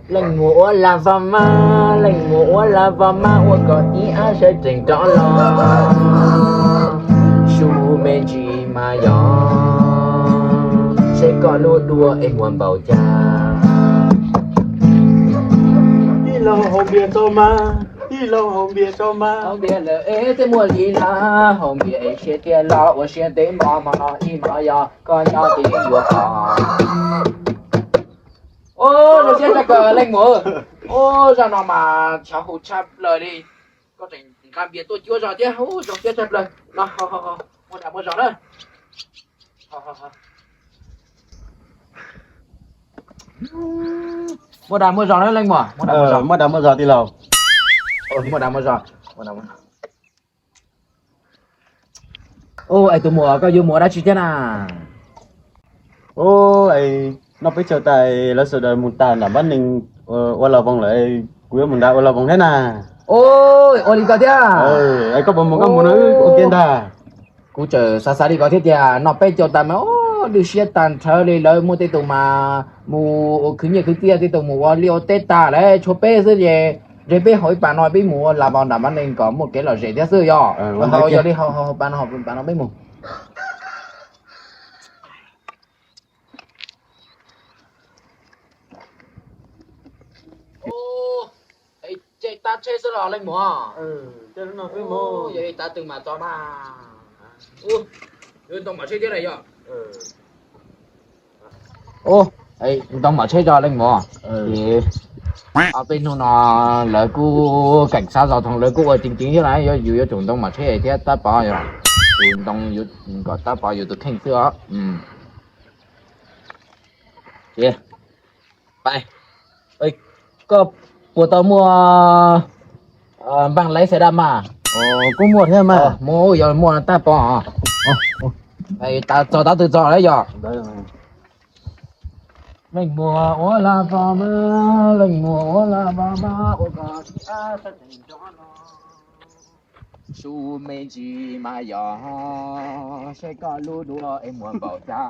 Lành mùa là vào ma, lành mùa là vào ma,我có ý ai sẽ trình rõ lo. Su mê chi mà gió, sẽ có lúa đua em muốn bầu cha. đi lâu hồng bia cho ma, đi lâu hồng bia cho ma. Hồng bia lỡ ế tới mùa lì la, hồng bia ế sẽ tiền lo, 我先得嘛嘛一嘛呀，có nhau thì vừa có. Ô, nó sẽ ra cờ lên mùa. Ô, giờ nó mà cháu hụt chắp lời đi. Có thể làm việc tôi chưa rõ chứ. Ô, rồi chưa chắp lời. Nó, ho. Một đã một rõ đó. Ho. Một đã một rõ đó lên mùa. Mất đám mất giờ thì lâu. Một đã một rõ. Ô, ấy tụi mùa có dù mùa đã chỉ thế nào. Ô ấy nó phải chờ tại là sự đời một tàn là bắt mình ô là vòng lại cuối mình đã ô là vòng thế nào. Ôi, ô đi có thế à? Ấy có một cái muốn nói ok ta. Cú chờ xa đi có thế kìa, nó bé cho ta mà ô đi xe tàn thở đi lời mua tê tụ mà mù cứ như cứ kia tê tụ mù liêu tê ta đấy cho bé chứ gì rồi bé hỏi bạn nói bé mù là bọn đảm anh có một cái là dễ thế sư yo họ giờ đi họ bạn nói bé mù ô ấy chạy ta chơi sao rồi lên mù Cho nó phải ô mồ. vậy ta từng mà cho mà rồi tông mà chơi thế này yo ô ấy tông mà chơi cho lên mù thì ở bên nó lỡ cô cảnh sát giao thông lỡ cô ở chính như này dù chúng đông mà thế thì ta bảo rồi chúng đông dù có ta bảo dù tôi khen xưa yeah bye ơi có của tao mua bằng lấy xe đạp mà Cũng mua thêm mà. mua giờ mua ta bảo ấy ta cho ta tự cho đấy giờ Đấy. lành mùa ô la vào mưa lành mùa ô la vào mưa ô có thì ai sẽ thành cho nó su mê chi mà gió sẽ có lúa đua em muốn bảo cha